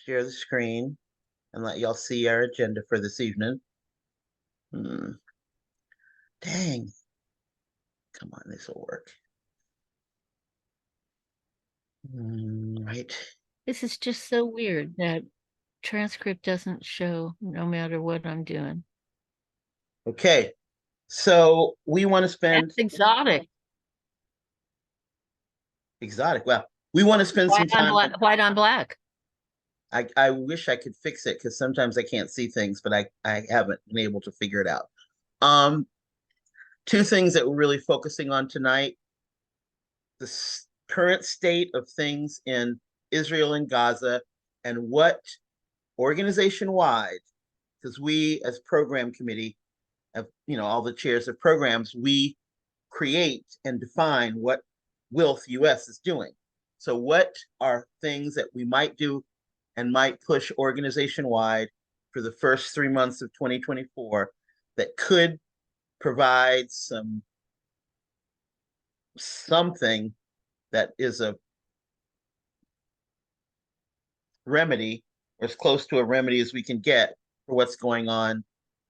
share the screen and let y'all see our agenda for this evening. Dang. Come on, this will work. Right. This is just so weird that transcript doesn't show no matter what I'm doing. Okay. So we want to spend That's exotic. exotic. Well, we want to spend some time on. White on black. I wish I could fix it because sometimes I can't see things, but I haven't been able to figure it out. Um, Two things that we're really focusing on tonight: the current state of things in Israel and Gaza, and what organization wide, because we as program committee have, all the chairs of programs, we create and define what WILF US is doing. So what are things that we might do and might push organization wide for the first 3 months of 2024 that could provide something that is a remedy, or as close to a remedy as we can get for what's going on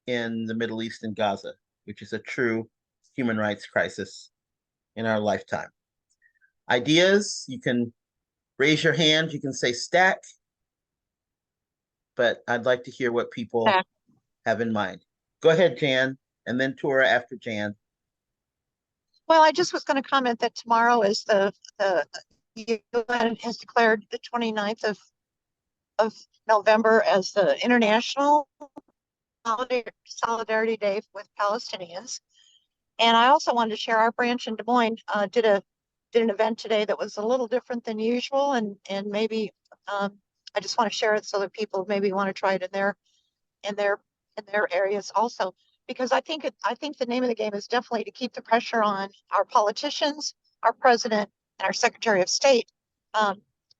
in the Middle East and Gaza, which is a true human rights crisis in our lifetime. Ideas, you can raise your hand, you can say stack, but I'd like to hear what people have in mind. Go ahead, Jan, and then Tora after Jan. Well, I just was going to comment that tomorrow is the UN has declared the 29th of November as the International Solidarity Day with Palestinians. And I also wanted to share our branch in Des Moines did an event today that was a little different than usual, and maybe I just want to share it so that people maybe want to try it in their areas also, because I think the name of the game is definitely to keep the pressure on our politicians, our president, and our Secretary of State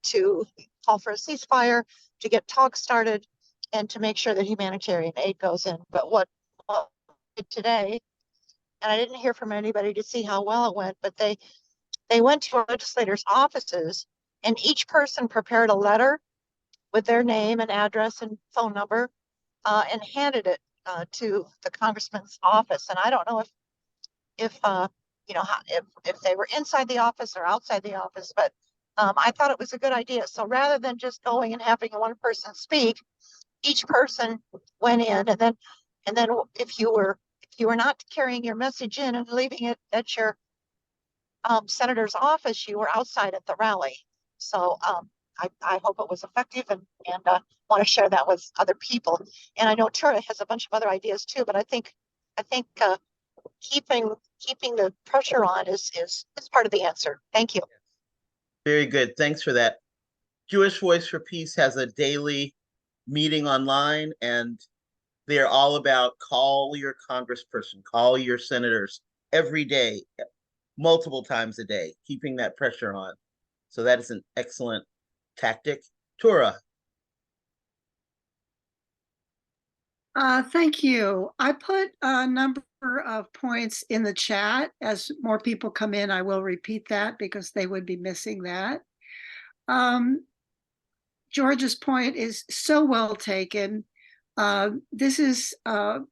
to call for a ceasefire, to get talks started, and to make sure that humanitarian aid goes in. But what today, and I didn't hear from anybody to see how well it went, but they went to our legislators' offices, and each person prepared a letter with their name and address and phone number, and handed it to the congressman's office. And I don't know if they were inside the office or outside the office, but I thought it was a good idea. So rather than just going and having one person speak, each person went in, and then if you were not carrying your message in and leaving it at your senator's office, you were outside at the rally. So I hope it was effective, and want to share that with other people. And I know Tura has a bunch of other ideas too, but I think keeping the pressure on is part of the answer. Thank you. Very good. Thanks for that. Jewish Voice for Peace has a daily meeting online, and they're all about call your congressperson, call your senators every day, multiple times a day, keeping that pressure on. So that is an excellent tactic. Tura. Thank you. I put a number of points in the chat. As more people come in, I will repeat that because they would be missing that. George's point is so well taken. This is an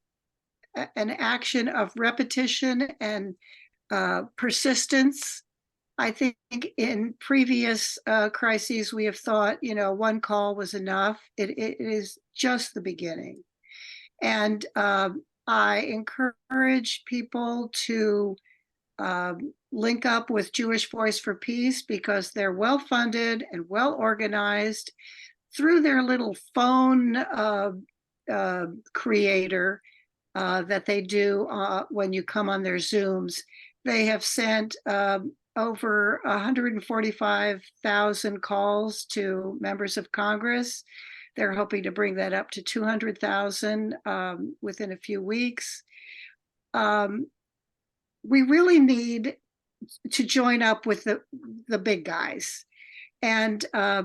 action of repetition and persistence. I think in previous crises, we have thought, one call was enough. It is just the beginning. And I encourage people to link up with Jewish Voice for Peace because they're well funded and well organized. Through their little phone creator that they do when you come on their Zooms, they have sent over 145,000 calls to members of Congress. They're hoping to bring that up to 200,000 within a few weeks. We really need to join up with the big guys. And a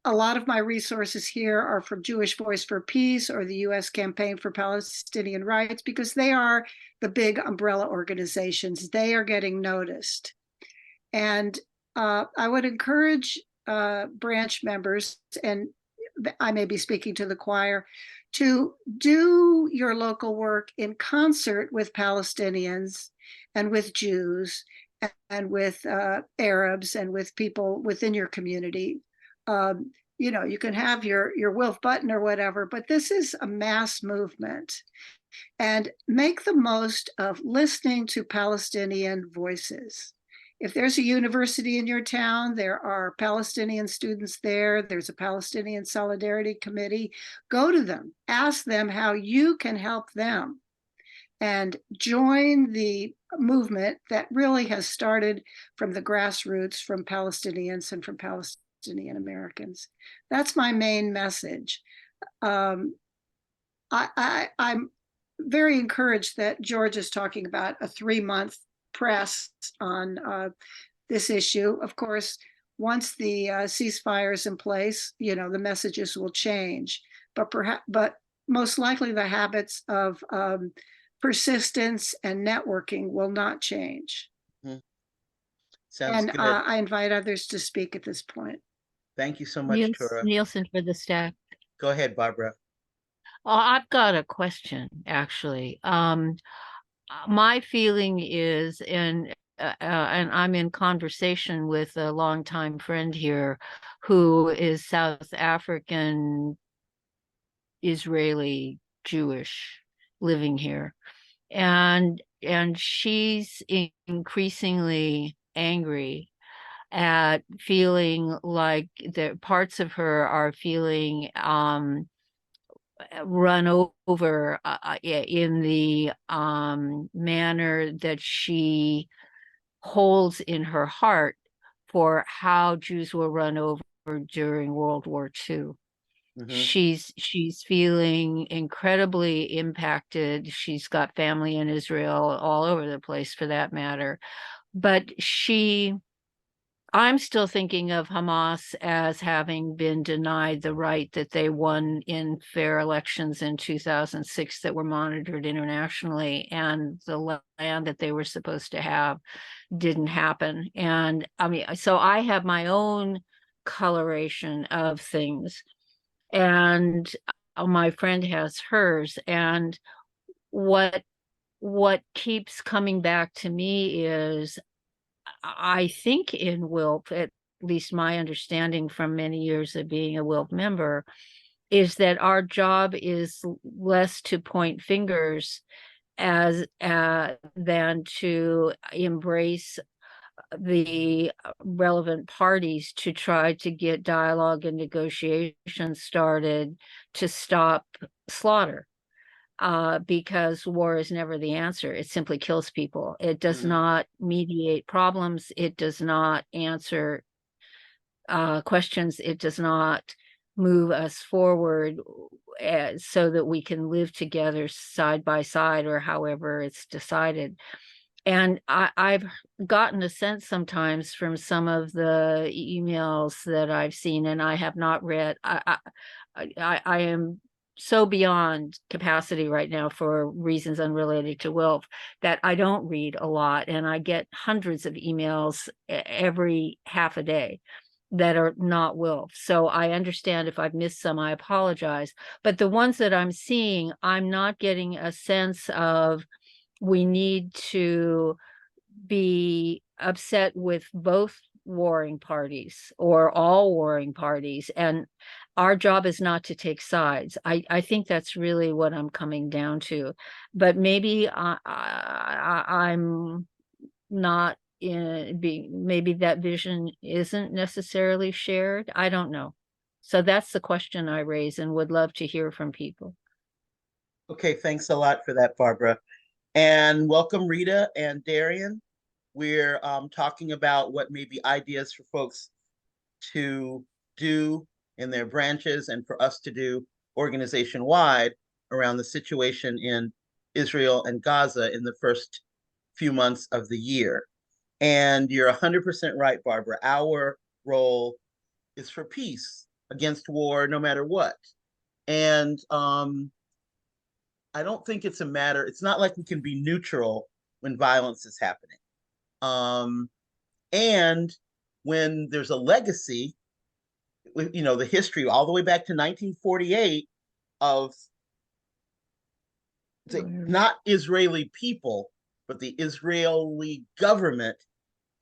lot of my resources here are from Jewish Voice for Peace or the U.S. Campaign for Palestinian Rights, because they are the big umbrella organizations. They are getting noticed. And I would encourage branch members, and I may be speaking to the choir, to do your local work in concert with Palestinians and with Jews and with Arabs and with people within your community. You know, you can have your Wilf button or whatever, but this is a mass movement. And make the most of listening to Palestinian voices. If there's a university in your town, there are Palestinian students there, there's a Palestinian Solidarity Committee, go to them, ask them how you can help them, and join the movement that really has started from the grassroots, from Palestinians and from Palestinian Americans. That's my main message. I'm very encouraged that George is talking about a 3-month press on this issue. Of course, once the ceasefire is in place, you know, the messages will change, but most likely the habits of persistence and networking will not change. Mhm. Sounds And good. I invite others to speak at this point. Thank you so much, Tura. Nielsen for the staff. Go ahead, Barbara. I've got a question, actually. My feeling is, and I'm in conversation with a longtime friend here who is South African, Israeli, Jewish, living here. And she's increasingly angry at feeling like the parts of her are feeling run over in the manner that she holds in her heart for how Jews were run over during World War II. Mhm. She's feeling incredibly impacted. She's got family in Israel, all over the place for that matter. But I'm still thinking of Hamas as having been denied the right that they won in fair elections in 2006 that were monitored internationally, and the land that they were supposed to have didn't happen. And I mean, so I have my own coloration of things, and my friend has hers. And what keeps coming back to me is, I think in WILP, at least my understanding from many years of being a WILP member, is that our job is less to point fingers as than to embrace the relevant parties to try to get dialogue and negotiations started to stop slaughter. Because war is never the answer. It simply kills people. It does not mediate problems. It does not answer questions. It does not move us forward so that we can live together side by side, or however it's decided. And I've gotten a sense sometimes from some of the emails that I've seen, and I have not read. I am so beyond capacity right now for reasons unrelated to WILF that I don't read a lot, and I get hundreds of emails every half a day that are not WILF. So I understand if I've missed some, I apologize. But the ones that I'm seeing, I'm not getting a sense of we need to be upset with both warring parties or all warring parties, and our job is not to take sides. I think that's really what I'm coming down to, but maybe I'm not maybe that vision isn't necessarily shared. I don't know. So that's the question I raise and would love to hear from people. Okay, thanks a lot for that, Barbara. And welcome, Rita and Darian. We're talking about what may be ideas for folks to do in their branches and for us to do organization-wide around the situation in Israel and Gaza in the first few months of the year. And you're 100% right, Barbara. Our role is for peace against war, no matter what. And I don't think it's a matter, it's not like we can be neutral when violence is happening. And when there's a legacy, you know, the history all the way back to 1948 of not Israeli people, but the Israeli government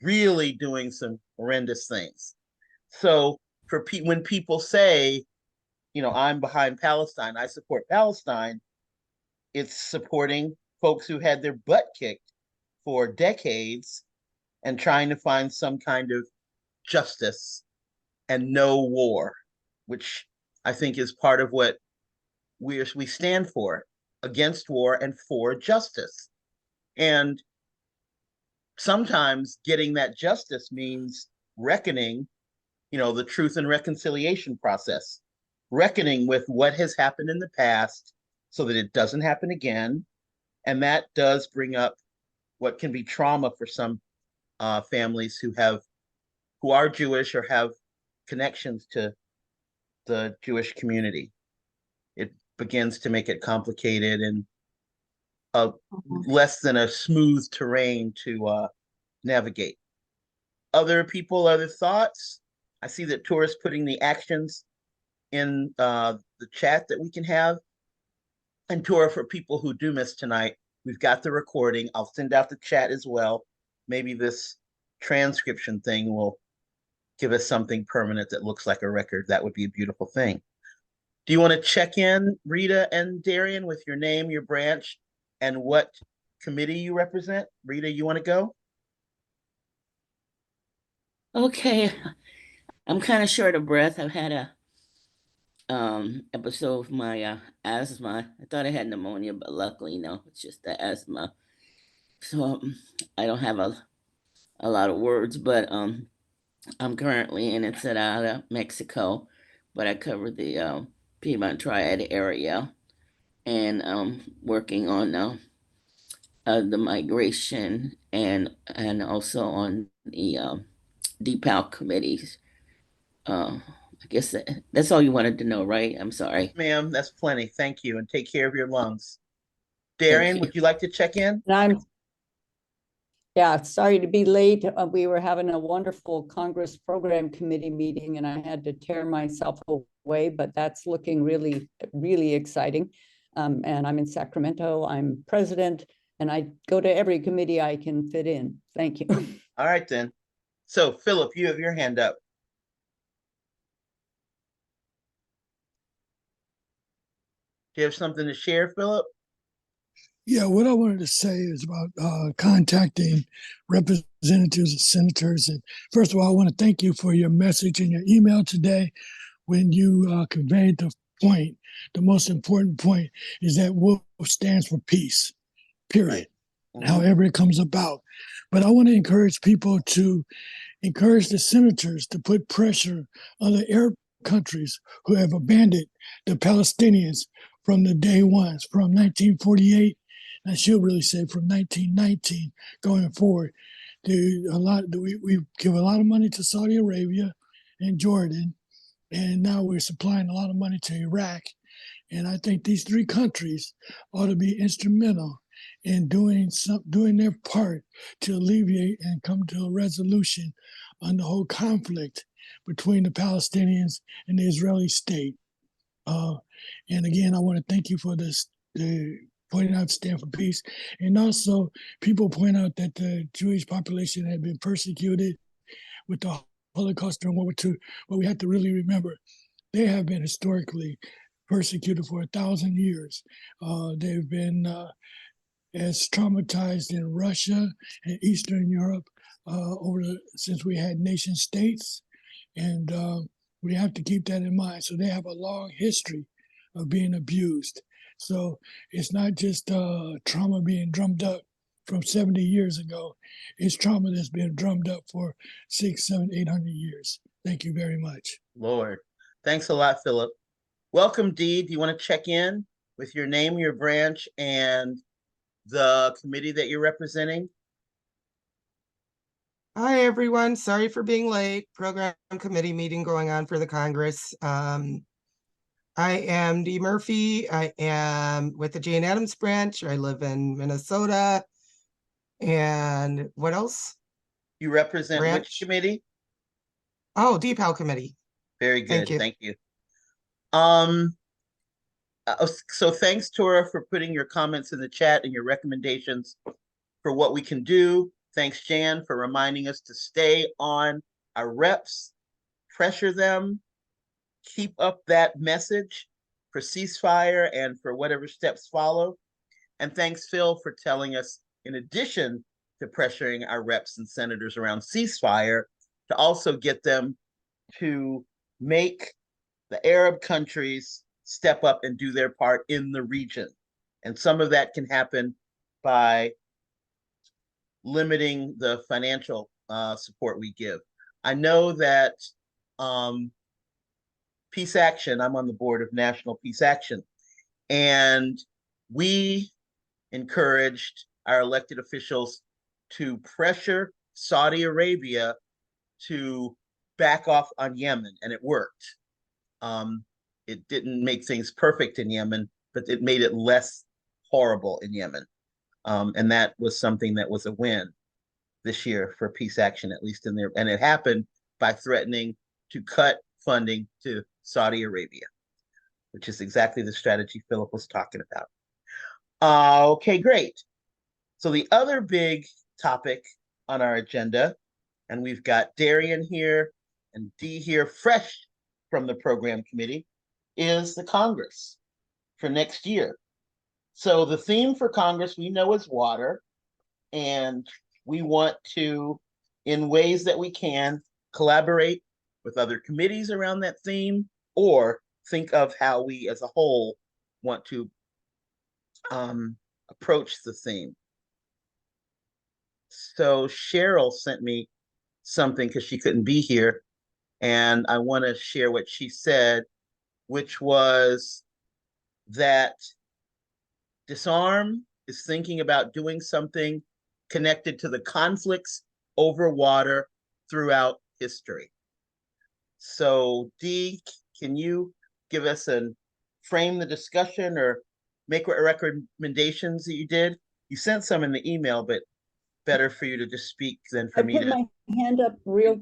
really doing some horrendous things. So when people say, you know, I'm behind Palestine, I support Palestine, it's supporting folks who had their butt kicked for decades and trying to find some kind of justice and no war, which I think is part of what we stand for, against war and for justice. And sometimes getting that justice means reckoning, you know, the truth and reconciliation process, reckoning with what has happened in the past so that it doesn't happen again. And that does bring up what can be trauma for some families who are Jewish or have connections to the Jewish community. It begins to make it complicated and less than a smooth terrain to navigate. Other people, other thoughts? I see that Tora's putting the actions in the chat that we can have. And Tora, for people who do miss tonight, we've got the recording. I'll send out the chat as well. Maybe this transcription thing will give us something permanent that looks like a record. That would be a beautiful thing. Do you want to check in, Rita and Darian, with your name, your branch, and what committee you represent? Rita, you want to go? Okay, I'm kind of short of breath. I've had a episode of my asthma. I thought I had pneumonia, but luckily no, it's just the asthma. So I don't have a lot of words, but I'm currently in Ensenada, Mexico, but I cover the Piedmont Triad area, and working on the migration and also on the DPAL committees. I guess that's all you wanted to know, right? I'm sorry. Ma'am, that's plenty. Thank you, and take care of your lungs. Thank Darian, you. would you like to check in? And yeah, sorry to be late. We were having a wonderful Congress Program Committee meeting and I had to tear myself away, but that's looking really, really exciting. And I'm in Sacramento, I'm president, and I go to every committee I can fit in. Thank you. All right, then. So, Philip, you have your hand up. Do you have something to share, Philip? Yeah, what I wanted to say is about contacting representatives and senators. And first of all, I want to thank you for your message and your email today when you conveyed the point. The most important point is that WOOF stands for peace, period, however it comes about. But I want to encourage people to encourage the senators to put pressure on the Arab countries who have abandoned the Palestinians from the day ones, from 1948. I should really say from 1919 going forward. We give a lot of money to Saudi Arabia and Jordan, and now we're supplying a lot of money to Iraq. And I think these three countries ought to be instrumental in doing their part to alleviate and come to a resolution on the whole conflict between the Palestinians and the Israeli state. And again, I want to thank you for this. Pointing out stand for peace. And also people point out that the Jewish population had been persecuted with the Holocaust during World War II. But we have to really remember, they have been historically persecuted for 1,000 years. They've been as traumatized in Russia and Eastern Europe since we had nation states. And we have to keep that in mind. So they have a long history of being abused. So it's not just trauma being drummed up from 70 years ago. It's trauma that's been drummed up for 600, 700, 800 years. Thank you very much. Lord, thanks a lot, Philip. Welcome, Dee. Do you want to check in with your name, your branch, and the committee that you're representing? Hi, everyone. Sorry for being late. Program committee meeting going on for the Congress. I am Dee Murphy. I am with the Jane Addams branch. I live in Minnesota. And what else? You represent which committee? Oh, DPAL committee. Very Thank good. you. Thank you. Um, so thanks, Tora, for putting your comments in the chat and your recommendations for what we can do. Thanks, Jan, for reminding us to stay on our reps, pressure them, keep up that message for ceasefire and for whatever steps follow. And thanks, Phil, for telling us, in addition to pressuring our reps and senators around ceasefire, to also get them to make the Arab countries step up and do their part in the region. And some of that can happen by limiting the financial support we give. I know that Peace Action, I'm on the board of National Peace Action, and we encouraged our elected officials to pressure Saudi Arabia to back off on Yemen, and it worked. It didn't make things perfect in Yemen, but it made it less horrible in Yemen. And that was something that was a win this year for Peace Action, at least in there. And it happened by threatening to cut funding to Saudi Arabia, which is exactly the strategy Philip was talking about. Okay, great. So the other big topic on our agenda, and we've got Darian here and Dee here, fresh from the program committee, is the Congress for next year. So the theme for Congress we know is water, and we want to, in ways that we can, collaborate with other committees around that theme, or think of how we as a whole want to approach the theme. So Cheryl sent me something because she couldn't be here, and I want to share what she said, which was that Disarm is thinking about doing something connected to the conflicts over water throughout history. So Dee, can you give us and frame the discussion or make what recommendations that you did? You sent some in the email, but better for you to just speak than for I me put to. my hand up real,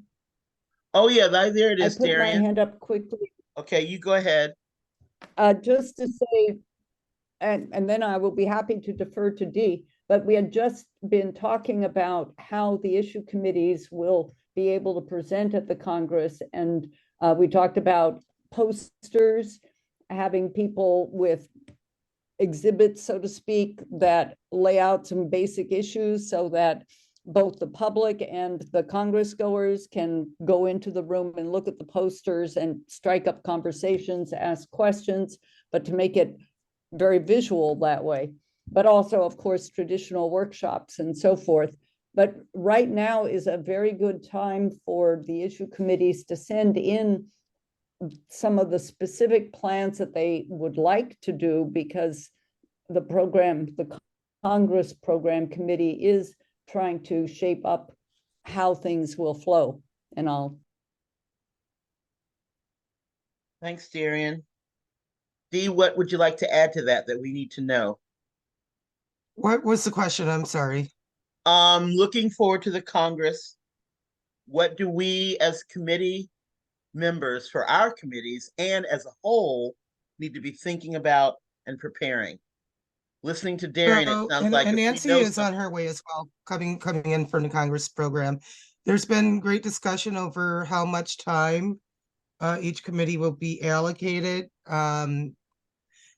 Oh yeah, there it I is, put my Darian. hand up quickly, Okay, you go ahead. just to say, and then I will be happy to defer to Dee, but we had just been talking about how the issue committees will be able to present at the Congress. And we talked about posters, having people with exhibits, so to speak, that lay out some basic issues so that both the public and the Congress goers can go into the room and look at the posters and strike up conversations, ask questions, but to make it very visual that way. But also, of course, traditional workshops and so forth. But right now is a very good time for the issue committees to send in some of the specific plans that they would like to do, because the Congress Program Committee is trying to shape up how things will flow. And I'll. Thanks, Darian. Dee, what would you like to add to that we need to know? What was the question? I'm sorry. Looking forward to the Congress. What do we as committee members for our committees and as a whole need to be thinking about and preparing? Listening to Darian, it sounds like and if we Nancy know is on her way as well, coming in from the Congress program. There's been great discussion over how much time each committee will be allocated.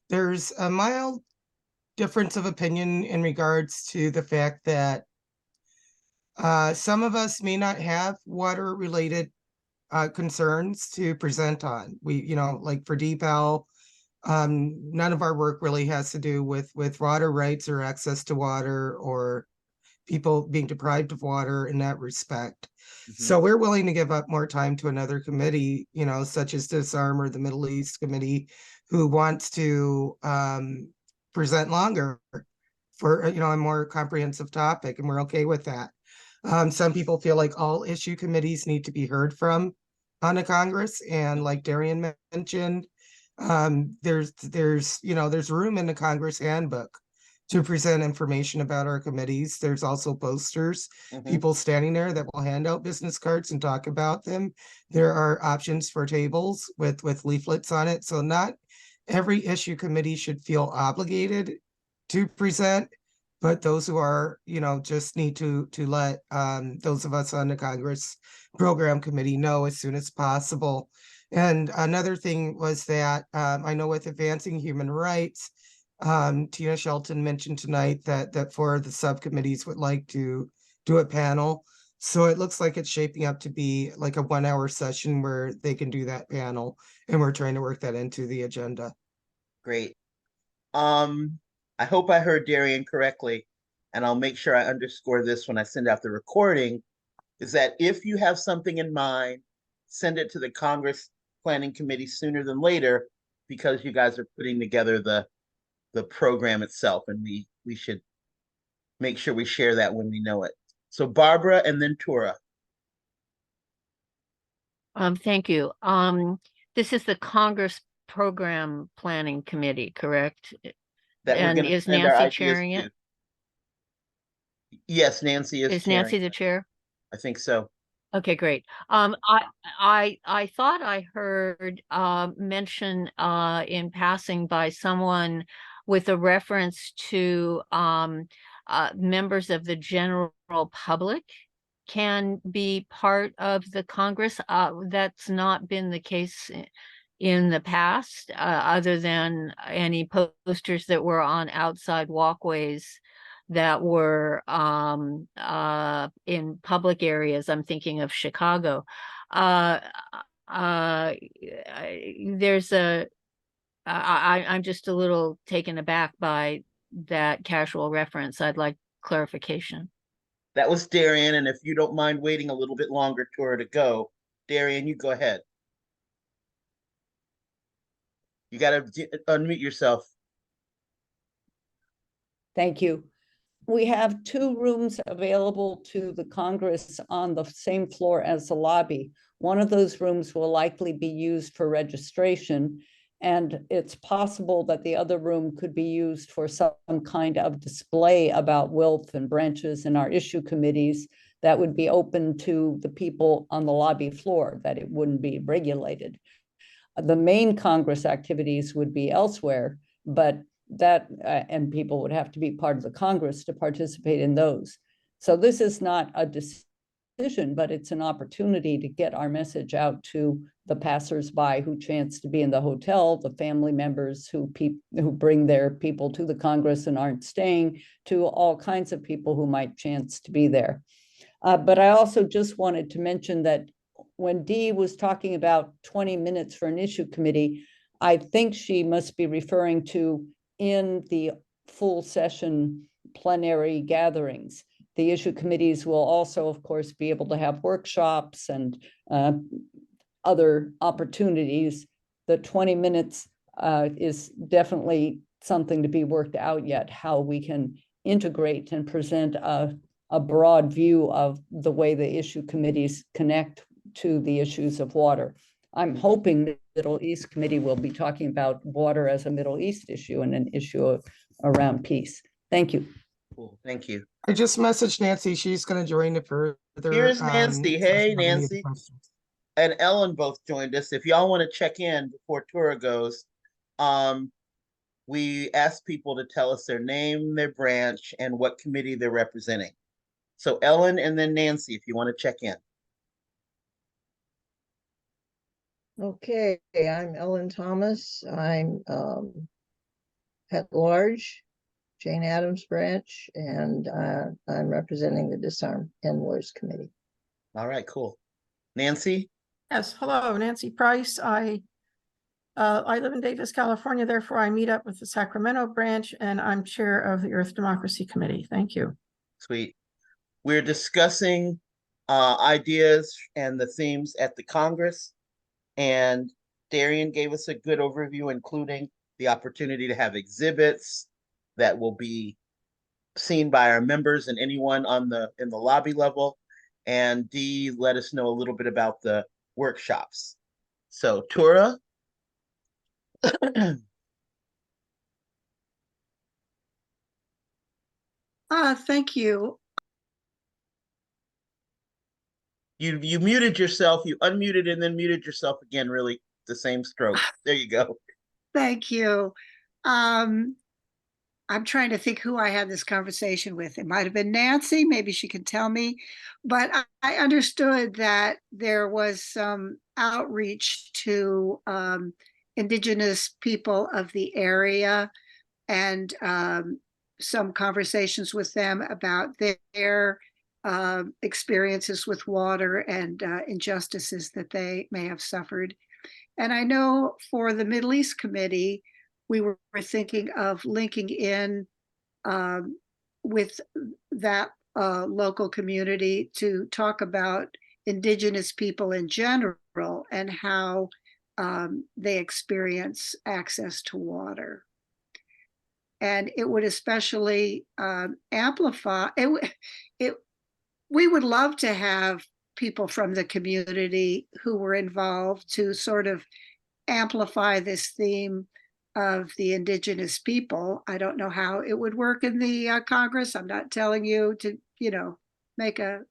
There's a mild difference of opinion in regards to the fact that some of us may not have water related concerns to present on. We, like for DPAL, none of our work really has to do with water rights or access to water or people being deprived of water in that respect. So we're willing to give up more time to another committee, such as Disarm or the Middle East Committee, who wants to present longer for, a more comprehensive topic, and we're okay with that. Some people feel like all issue committees need to be heard from on a Congress, and like Darian mentioned, there's room in the Congress handbook to present information about our committees. There's also posters, Mhm. people standing there that will hand out business cards and talk about them. There are options for tables with leaflets on it. So not every issue committee should feel obligated to present, but those who are, just need to let those of us on the Congress Program Committee know as soon as possible. And another thing was that I know with advancing human rights, Tina Shelton mentioned tonight that four of the subcommittees would like to do a panel. So it looks like it's shaping up to be like a 1 hour session where they can do that panel, and we're trying to work that into the agenda. Great. I hope I heard Darian correctly, and I'll make sure I underscore this when I send out the recording, is that if you have something in mind, send it to the Congress Planning Committee sooner than later, because you guys are putting together the program itself, and we should make sure we share that when we know it. So Barbara and then Tura. Thank you. This is the Congress Program Planning Committee, correct? That we're And going to is send our Nancy ideas chairing to. it? Yes, Nancy is Is chairing. Nancy the chair? I think so. Okay, great. I thought I heard mention in passing by someone with a reference to members of the general public can be part of the Congress. That's not been the case in the past, other than any posters that were on outside walkways that were in public areas. I'm thinking of Chicago. Uh, there's I'm just a little taken aback by that casual reference. I'd like clarification. That was Darian, and if you don't mind waiting a little bit longer for her to go, Darian, you go ahead. You got to unmute yourself. Thank you. We have 2 rooms available to the Congress on the same floor as the lobby. One of those rooms will likely be used for registration, and it's possible that the other room could be used for some kind of display about Wilf and branches in our issue committees that would be open to the people on the lobby floor, that it wouldn't be regulated. The main Congress activities would be elsewhere, but that and people would have to be part of the Congress to participate in those. So this is not a decision, but it's an opportunity to get our message out to the passersby who chance to be in the hotel, the family members who bring their people to the Congress and aren't staying, to all kinds of people who might chance to be there. But I also just wanted to mention that when Dee was talking about 20 minutes for an issue committee, I think she must be referring to in the full session plenary gatherings. The issue committees will also, of course, be able to have workshops and other opportunities. The 20 minutes is definitely something to be worked out yet, how we can integrate and present a broad view of the way the issue committees connect to the issues of water. I'm hoping the Middle East Committee will be talking about water as a Middle East issue and an issue around peace. Thank you. Cool. Thank you. I just messaged Nancy. She's going to join it further. Here's Nancy. Hey, session on any of the Nancy. questions. And Ellen both joined us. If y'all want to check in before Tura goes, we asked people to tell us their name, their branch, and what committee they're representing. So Ellen and then Nancy, if you want to check in. Okay, I'm Ellen Thomas. I'm at large, Jane Addams branch, and I'm representing the Disarm and Wars Committee. All right, cool. Nancy? Yes, hello, Nancy Price. I live in Davis, California, therefore I meet up with the Sacramento branch, and I'm chair of the Earth Democracy Committee. Thank you. Sweet. We're discussing ideas and the themes at the Congress, and Darian gave us a good overview, including the opportunity to have exhibits that will be seen by our members and anyone in the lobby level. And Dee let us know a little bit about the workshops. So Tura. Thank you. You muted yourself, you unmuted and then muted yourself again, really the same stroke. There you go. Thank you. I'm trying to think who I had this conversation with. It might have been Nancy. Maybe she can tell me. But I understood that there was some outreach to Indigenous people of the area and some conversations with them about their experiences with water and injustices that they may have suffered. And I know for the Middle East Committee, we were thinking of linking in with that local community to talk about Indigenous people in general and how they experience access to water. And it would especially amplify it. We would love to have people from the community who were involved to sort of amplify this theme of the Indigenous people. I don't know how it would work in the Congress. I'm not telling you to, make a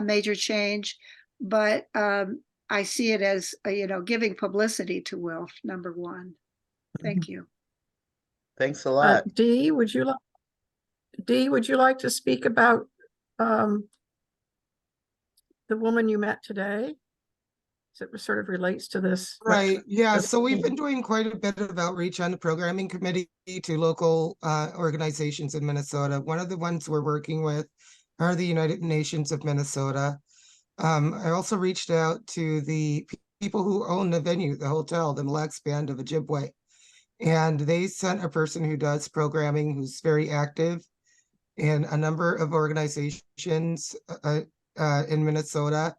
major change, but I see it as, giving publicity to WILF, number one. Thank you. Thanks a lot. Dee, would you like to speak about the woman you met today? So it sort of relates to this. Right. Yeah. So we've been doing quite a bit of outreach on the programming committee to local organizations in Minnesota. One of the ones we're working with are the United Nations of Minnesota. I also reached out to the people who own the venue, the hotel, the Mille Lacs Band of Ojibwe. And they sent a person who does programming who's very active in a number of organizations in Minnesota.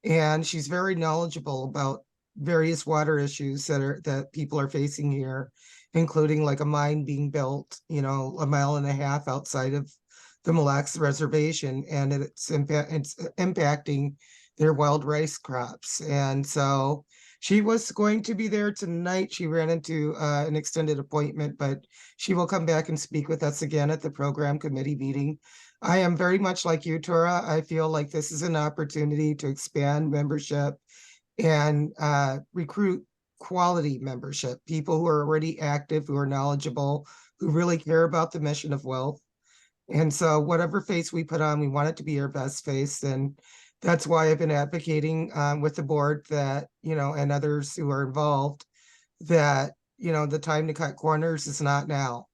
And she's very knowledgeable about various water issues that people are facing here, including like a mine being built, a mile and a half outside of the Mille Lacs Reservation, and it's impacting their wild rice crops. And so she was going to be there tonight. She ran into an extended appointment, but she will come back and speak with us again at the program committee meeting. I am very much like you, Tora. I feel like this is an opportunity to expand membership and recruit quality membership, people who are already active, who are knowledgeable, who really care about the mission of WILF. And so whatever face we put on, we want it to be our best face. And that's why I've been advocating with the board that, and others who are involved, that, the time to cut corners is not now.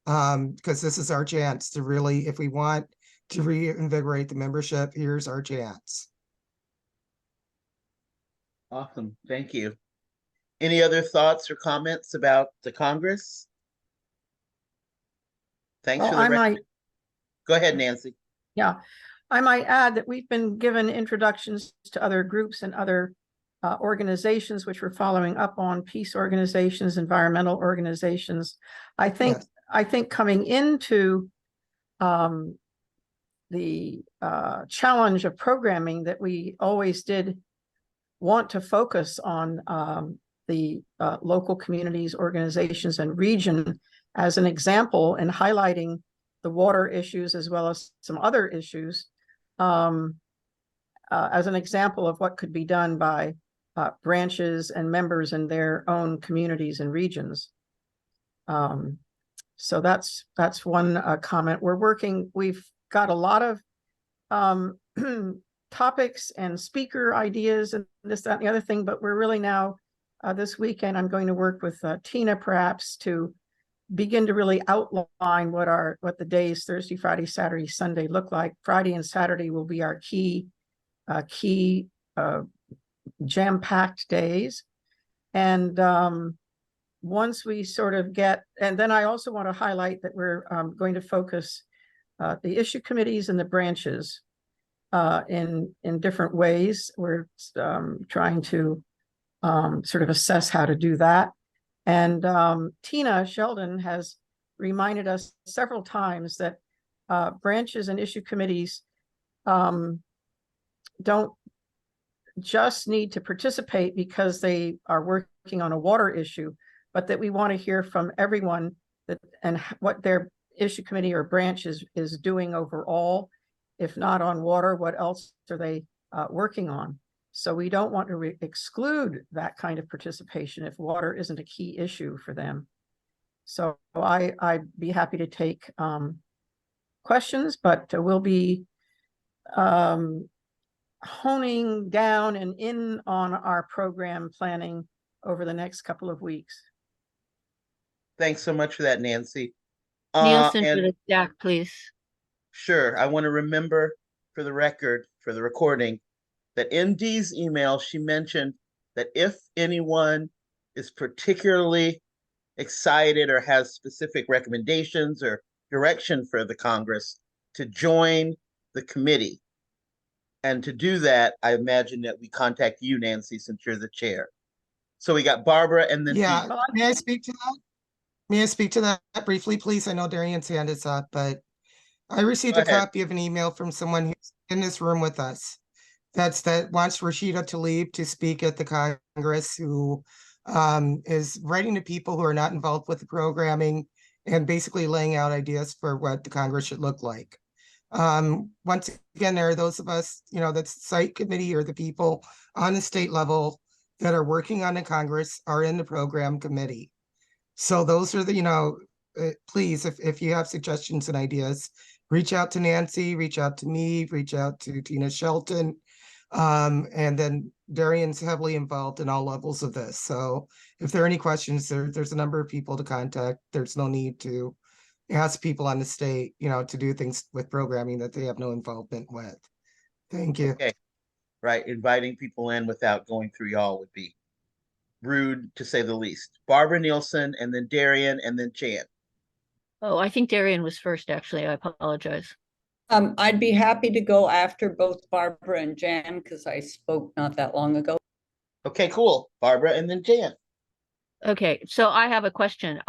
Because this is our chance to really, if we want to reinvigorate the membership, here's our chance. Awesome. Thank you. Any other thoughts or comments about the Congress? Thanks for the Go ahead, Nancy. Yeah, I might add that we've been given introductions to other groups and other organizations which we're following up on, peace organizations, environmental organizations. I think coming into the challenge of programming, that we always did want to focus on the local communities, organizations, and region as an example, and highlighting the water issues as well as some other issues as an example of what could be done by branches and members in their own communities and regions. So that's one comment. We've got a lot of topics and speaker ideas and this, that, and the other thing, but we're really now, this weekend, I'm going to work with Tina perhaps to begin to really outline what the days, Thursday, Friday, Saturday, Sunday, look like. Friday and Saturday will be our key jam-packed days. And once we sort of get, and then I also want to highlight that we're going to focus the issue committees and the branches in different ways. We're trying to sort of assess how to do that. And Tina Sheldon has reminded us several times that branches and issue committees don't just need to participate because they are working on a water issue, but that we want to hear from everyone and what their issue committee or branch is doing overall. If not on water, what else are they working on? So we don't want to exclude that kind of participation if water isn't a key issue for them. So I'd be happy to take questions, but we'll be honing down and in on our program planning over the next couple of weeks. Thanks so much for that, Nancy. Nielsen for And the DAC, please. sure, I want to remember for the record, for the recording, that in Dee's email, she mentioned that if anyone is particularly excited or has specific recommendations or direction for the Congress to join the committee. And to do that, I imagine that we contact you, Nancy, since you're the chair. So we got Barbara and then Yeah, Dee. may I speak to that? May I speak to that briefly, please? I know Darian's hand is up, but I received Go a ahead. copy of an email from someone who's in this room with us. That wants Rashida Tlaib to speak at the Congress, who is writing to people who are not involved with the programming and basically laying out ideas for what the Congress should look like. Once again, there are those of us, that's site committee or the people on the state level that are working on the Congress are in the program committee. So those are the, please, if you have suggestions and ideas, reach out to Nancy, reach out to me, reach out to Tina Shelton. And then Darian's heavily involved in all levels of this. So if there are any questions, there's a number of people to contact. There's no need to ask people on the state, to do things with programming that they have no involvement with. Thank you. Okay, right. Inviting people in without going through y'all would be rude, to say the least. Barbara Nielsen, and then Darian, and then Jan. Oh, I think Darian was first, actually. I apologize. I'd be happy to go after both Barbara and Jan because I spoke not that long ago. Okay, cool. Barbara and then Jan. Okay, so I have a question.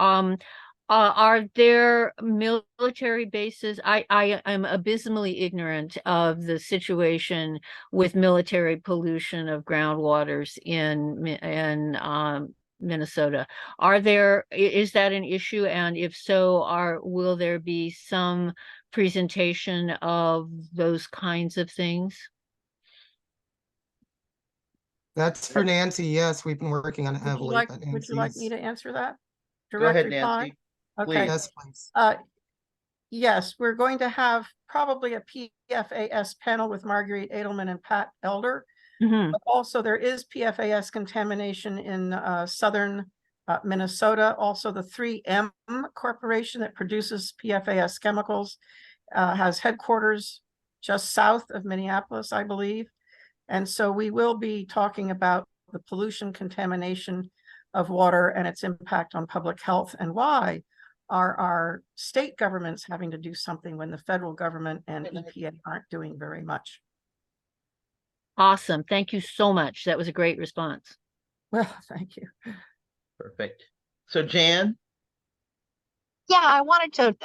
Are there military bases? I am abysmally ignorant of the situation with military pollution of groundwaters in Minnesota. Is that an issue? And if so, will there be some presentation of those kinds of things? That's for Nancy. Yes, we've been working on it Would you heavily. like, but would you like me Nancy's- to answer that? Go Direct ahead, reply? Nancy. Okay. Yes, please. Yes, we're going to have probably a PFAS panel with Marguerite Edelman and Pat Elder. Mhm. But also there is PFAS contamination in southern Minnesota. Also the 3M Corporation that produces PFAS chemicals has headquarters just south of Minneapolis, I believe. And so we will be talking about the pollution contamination of water and its impact on public health, and why are our state governments having to do something when the federal government and EPA aren't doing very much. Awesome. Thank you so much. That was a great response. Well, thank you. Perfect. So Jan? Yeah, I wanted to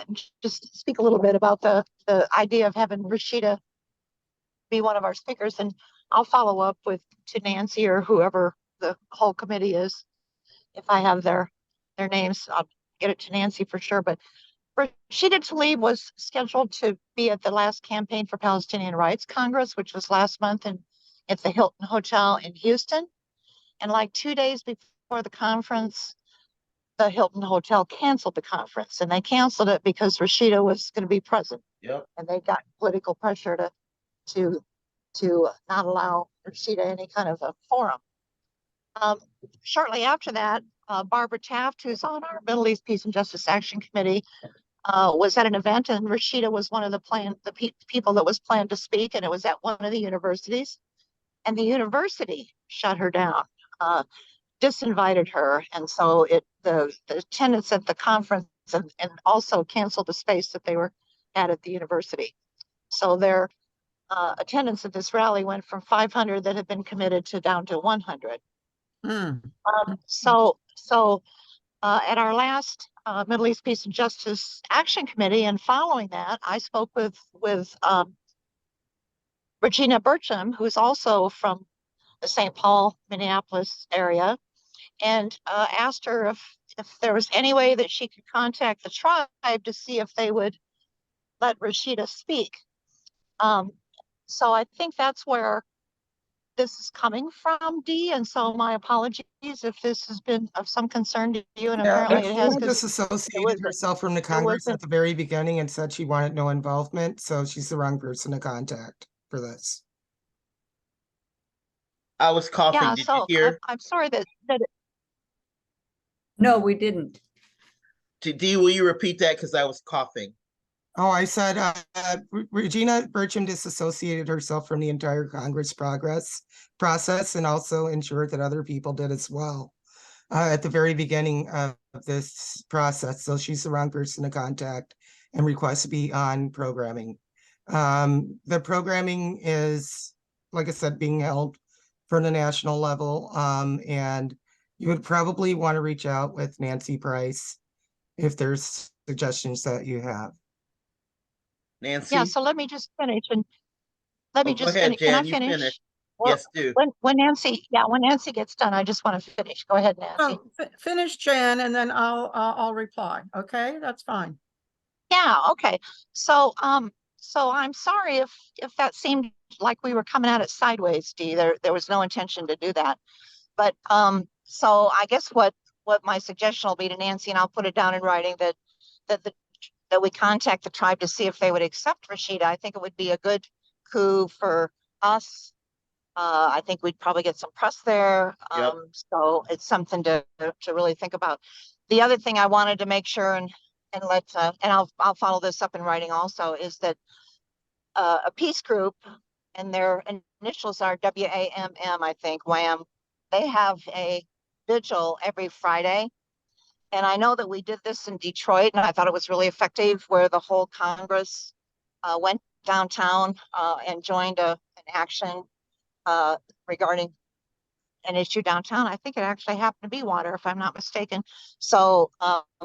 just speak a little bit about the idea of having Rashida be one of our speakers, and I'll follow up to Nancy or whoever the whole committee is. If I have their names, I'll get it to Nancy for sure. But Rashida Tlaib was scheduled to be at the last Campaign for Palestinian Rights Congress, which was last month at the Hilton Hotel in Houston. And like 2 days before the conference, the Hilton Hotel canceled the conference, and they canceled it because Rashida was going to be present. Yep. And they got political pressure to not allow Rashida any kind of a forum. Shortly after that, Barbara Taft, who's on our Middle East Peace and Justice Action Committee, was at an event, and Rashida was one of the people that was planned to speak, and it was at one of the universities, and the university shut her down, disinvited her, and so the attendance at the conference and also canceled the space that they were at the university. So their attendance at this rally went from 500 that had been committed to down to 100. So at our last Middle East Peace and Justice Action Committee, and following that, I spoke with Regina Burcham, who's also from the St. Paul, Minneapolis area, and asked her if there was any way that she could contact the tribe to see if they would let Rashida speak. So I think that's where this is coming from, Dee, and so my apologies if this has been of some concern to you, and Yeah, apparently it has, Rashina because disassociated herself from the it Congress wasn't. at the very beginning and said she wanted no involvement, so she's the wrong person to contact for this. I was coughing. Yeah, Did you so hear? I'm sorry that No, we didn't. Dee, will you repeat that? Because I was coughing. Oh, I said Regina Bertram disassociated herself from the entire Congress process and also ensured that other people did as well at the very beginning of this process. So she's the wrong person to contact and request to be on programming. The programming is, like I said, being held for the national level. And you would probably want to reach out with Nancy Price if there's suggestions that you have. Nancy? yeah, so let me just finish and let me Oh, go just ahead, finish. Can I Jan. You finish? finish. Well, Yes, do. when Nancy gets done, I just want to finish. Go ahead, Nancy. Oh, finish, Jan, and then I'll reply. Okay, that's fine. Yeah, okay. So so I'm sorry if that seemed like we were coming at it sideways, Dee. There was no intention to do that. But so I guess what my suggestion will be to Nancy, and I'll put it down in writing, that the that we contact the tribe to see if they would accept Rashida. I think it would be a good coup for us. I think we'd probably get some press there. Yep. So it's something to really think about. The other thing I wanted to make sure and let and I'll follow this up in writing also, is that a peace group, and their initials are WAMM, I think, WAM. They have a vigil every Friday. And I know that we did this in Detroit, and I thought it was really effective, where the whole Congress went downtown and joined an action regarding an issue downtown. I think it actually happened to be water, if I'm not mistaken. So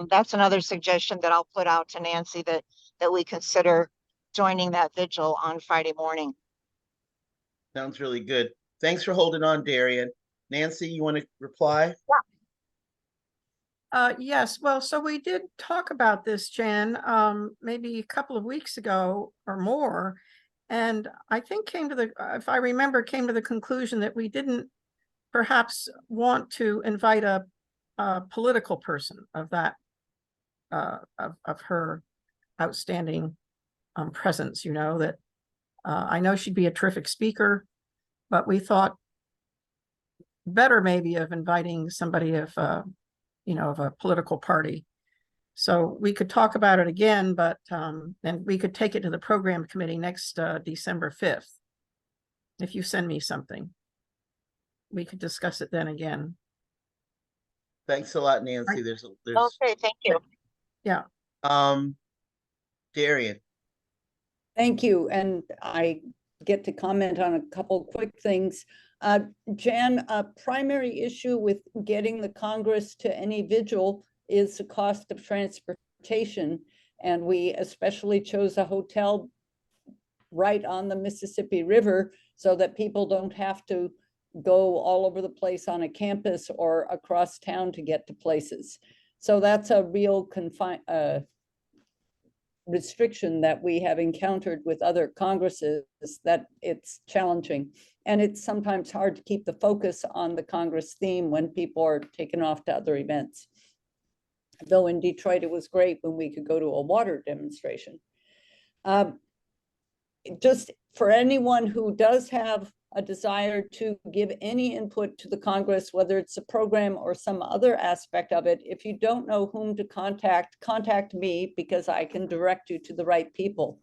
that's another suggestion that I'll put out to Nancy, that we consider joining that vigil on Friday morning. Sounds really good. Thanks for holding on, Darian. Nancy, you want to reply? Yes, well, so we did talk about this, Jan, maybe a couple of weeks ago or more. And I think if I remember, came to the conclusion that we didn't perhaps want to invite a political person of that, of her outstanding presence, that I know she'd be a terrific speaker, but we thought better maybe of inviting somebody of a political party. So we could talk about it again, but and we could take it to the program committee next December 5th. If you send me something, we could discuss it then again. Thanks a lot, Nancy. There's Okay, thank you. Yeah. Darian. Thank you. And I get to comment on a couple quick things. Jan, a primary issue with getting the Congress to any vigil is the cost of transportation. And we especially chose a hotel right on the Mississippi River so that people don't have to go all over the place on a campus or across town to get to places. So that's a real restriction that we have encountered with other Congresses, that it's challenging. And it's sometimes hard to keep the focus on the Congress theme when people are taken off to other events. Though in Detroit, it was great when we could go to a water demonstration. Just for anyone who does have a desire to give any input to the Congress, whether it's a program or some other aspect of it, if you don't know whom to contact me, because I can direct you to the right people.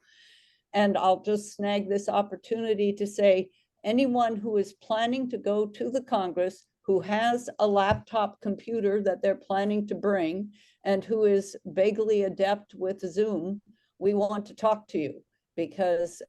And I'll just snag this opportunity to say, anyone who is planning to go to the Congress, who has a laptop computer that they're planning to bring, and who is vaguely adept with Zoom, we want to talk to you, because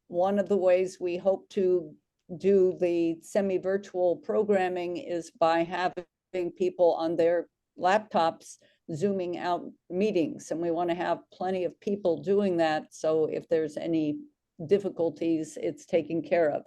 one of the ways we hope to do the semi-virtual programming is by having people on their laptops zooming out meetings, and we want to have plenty of people doing that, so if there's any difficulties, it's taken care of.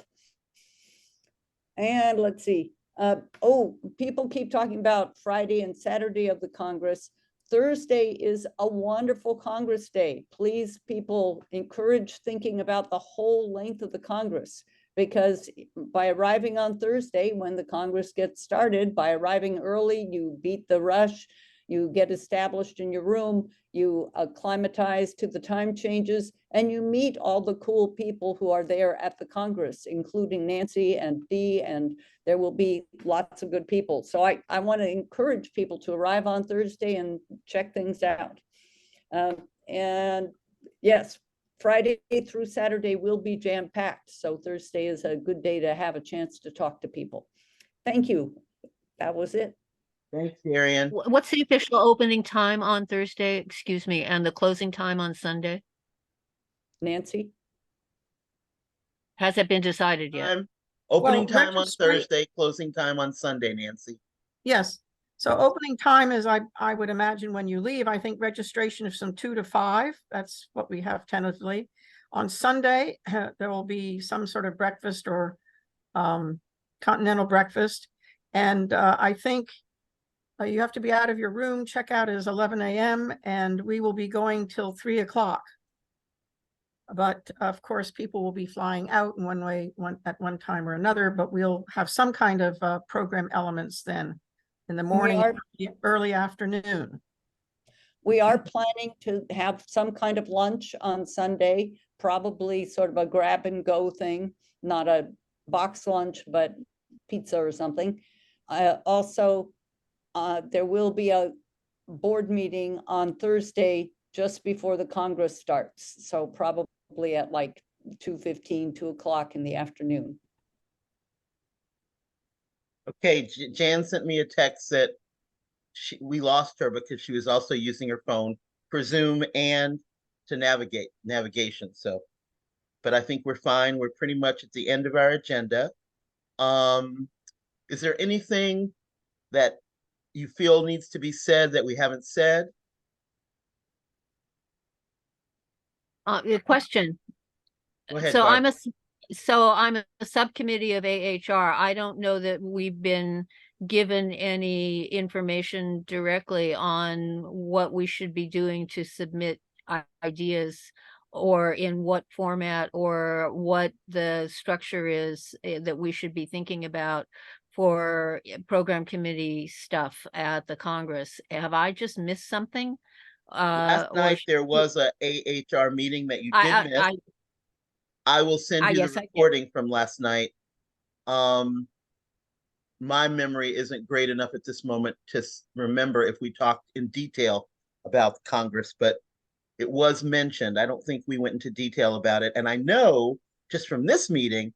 And let's see, Oh, people keep talking about Friday and Saturday of the Congress. Thursday is a wonderful Congress day. Please, people, encourage thinking about the whole length of the Congress, because by arriving on Thursday, when the Congress gets started, by arriving early, you beat the rush, you get established in your room, you acclimatize to the time changes, and you meet all the cool people who are there at the Congress, including Nancy and Dee, and there will be lots of good people. So I want to encourage people to arrive on Thursday and check things out. And yes, Friday through Saturday will be jam-packed. So Thursday is a good day to have a chance to talk to people. Thank you. That was it. Thanks, Darian. What's the official opening time on Thursday, excuse me, and the closing time on Sunday? Nancy? Has it been decided yet? Opening Well, time on Thursday, closing time on Sunday, Nancy. Yes. So opening time is, I would imagine when you leave, I think registration is from 2 to 5. That's what we have tentatively. On Sunday, there will be some sort of breakfast or continental breakfast. And I think you have to be out of your room. Checkout is 11 a.m. and we will be going till 3 o'clock. But of course, people will be flying out in one way, at one time or another, but we'll have some kind of program elements then in the morning, early afternoon. We are planning to have some kind of lunch on Sunday, probably sort of a grab and go thing, not a box lunch, but pizza or something. Also, there will be a board meeting on Thursday just before the Congress starts. So probably at like 2:15, 2 o'clock in the afternoon. Okay, Jan sent me a text that we lost her because she was also using her phone for Zoom and to navigation. So, but I think we're fine. We're pretty much at the end of our agenda. Is there anything that you feel needs to be said that we haven't said? The question. Go ahead, So Barb. I'm a subcommittee of AHR. I don't know that we've been given any information directly on what we should be doing to submit ideas, or in what format, or what the structure is that we should be thinking about for program committee stuff at the Congress. Have I just missed something? Last night there was a AHR meeting that you did miss. I will send you the recording from last night. My memory isn't great enough at this moment to remember if we talked in detail about Congress, but it was mentioned. I don't think we went into detail about it. And I know just from this meeting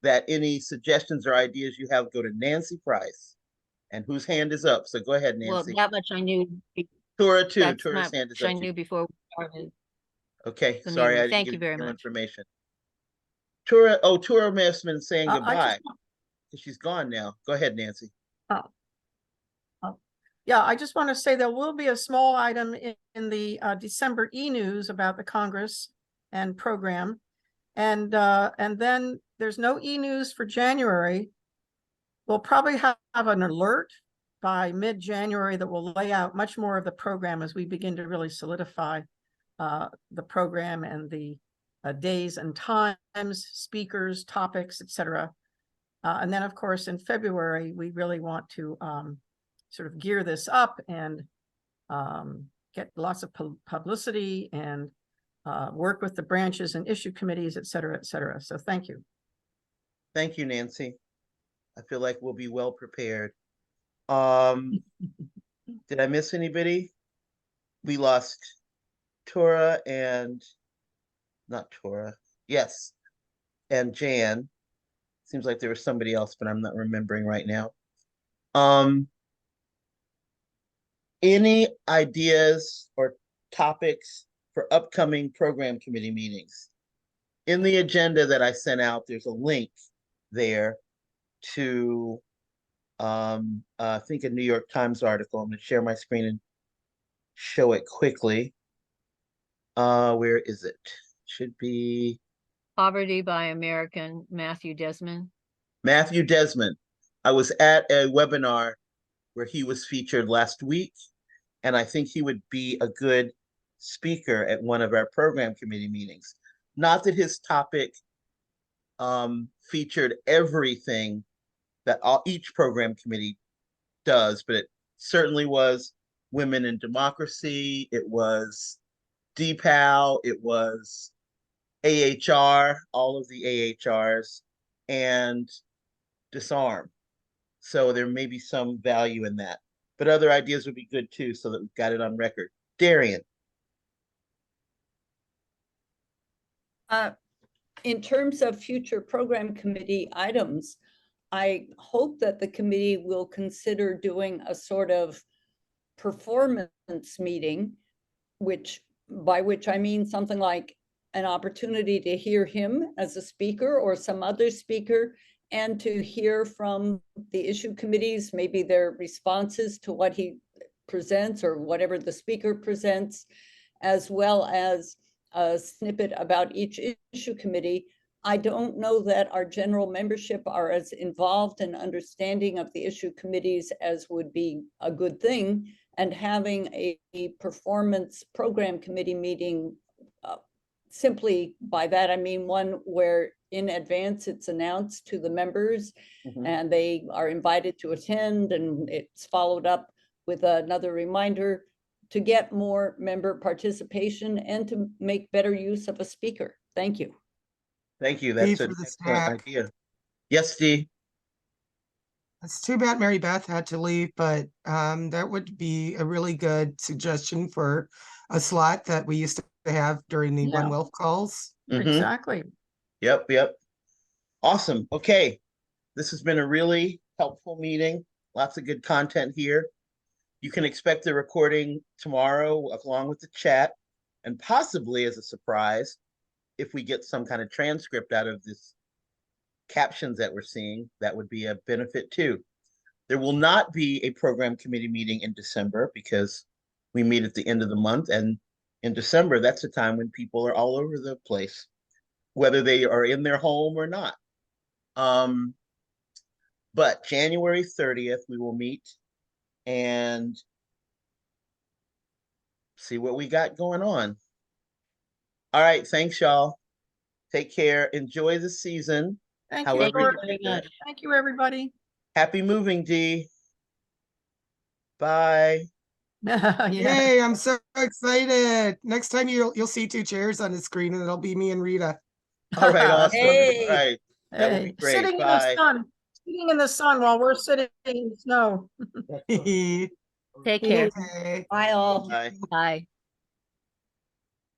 that any suggestions or ideas you have go to Nancy Price, and whose hand is up. So go ahead, Nancy. Well, that much I knew. Tura too. Tura's hand is up. I knew before we started. Okay, sorry, I didn't Thank give you very much. information. Tura, oh, Tura may have been saying goodbye. Just, She's gone now. Go ahead, Nancy. Yeah, I just want to say there will be a small item in the December e-news about the Congress and program. And then there's no e-news for January. We'll probably have an alert by mid-January that will lay out much more of the program as we begin to really solidify the program and the days and times, speakers, topics, etc. And then, of course, in February, we really want to sort of gear this up and get lots of publicity and work with the branches and issue committees, et cetera, et cetera. So thank you. Thank you, Nancy. I feel like we'll be well prepared. Did I miss anybody? We lost Tura and not Tura. Yes. And Jan. Seems like there was somebody else, but I'm not remembering right now. Any ideas or topics for upcoming program committee meetings? In the agenda that I sent out, there's a link there to I think a New York Times article. I'm going to share my screen and show it quickly. Where is it? Should be Poverty by American, Matthew Desmond. Matthew Desmond. I was at a webinar where he was featured last week, and I think he would be a good speaker at one of our program committee meetings. Not that his topic featured everything that each program committee does, but it certainly was women in democracy, it was DPAL, it was AHR, all of the AHRs, and disarm. So there may be some value in that. But other ideas would be good too, so that we've got it on record. Darian. In terms of future program committee items, I hope that the committee will consider doing a sort of performance meeting, by which I mean something like an opportunity to hear him as a speaker or some other speaker, and to hear from the issue committees, maybe their responses to what he presents or whatever the speaker presents, as well as a snippet about each issue committee. I don't know that our general membership are as involved in understanding of the issue committees as would be a good thing. And having a performance program committee meeting, simply by that, I mean one where in advance it's announced to the members and they are invited to attend, and it's followed up with another reminder to get more member participation and to make better use of a speaker. Thank you. Thank you. That's an excellent idea. Yes, Dee. It's too bad Mary Beth had to leave, but that would be a really good suggestion for a slot that we used to have during the One Wealth calls. Exactly. Yep. Awesome. Okay. This has been a really helpful meeting. Lots of good content here. You can expect the recording tomorrow along with the chat, and possibly as a surprise, if we get some kind of transcript out of this captions that we're seeing, that would be a benefit too. There will not be a program committee meeting in December because we meet at the end of the month, and in December, that's a time when people are all over the place, whether they are in their home or not. But January 30th, we will meet and see what we got going on. All right, thanks, y'all. Take care. Enjoy the season. Thank you. However Lord. you do it. Thank you, everybody. Happy moving, Dee. Bye. Yeah. Yay, I'm so excited. Next time you'll see two chairs on the screen, and it'll be me and Rita. All right, awesome. Hey. All right. That would be Hey, great. sitting in Bye. the sun, sitting in the sun while we're sitting in the snow. Take care. Okay. Bye all. Bye. Bye.